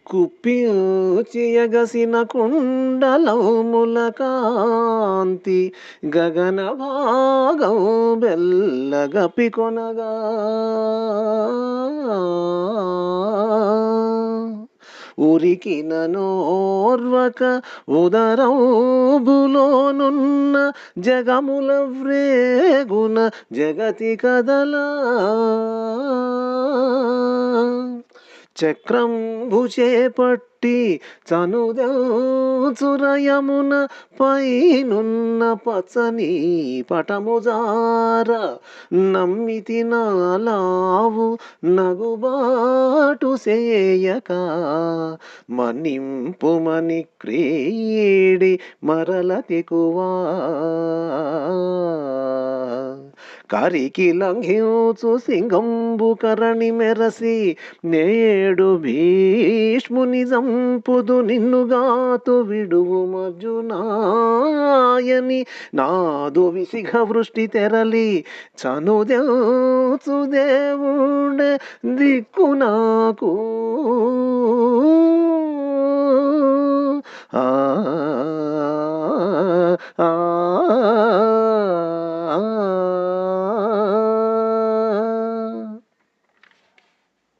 కుప్పియూచి ఎగసిన కుండలముల కాంతి గగన భాగం బెల్లగపికొనగా ఉరికిన నోర్వక ఉదరంబులోనున్న జగముల వ్రేగున జగతి కదలా చక్రంబు చేపట్టి చనుదెల్చురయమున పైనున్న పచ్చని పటముజార నమ్మితి నాలావు నగుబాటు సేయక మన్నింపుమని క్రీడి మరల తెకువా కరికి లంఘించు సింగంబు కరణి మెరసి నేడు భీష్ముని సంపుదు నిన్నుగాతు విడువు మర్జునాయని నాదు విసిగ వృష్టి తెరలి చనుదెల్చు దేవుడే దిక్కు నాకు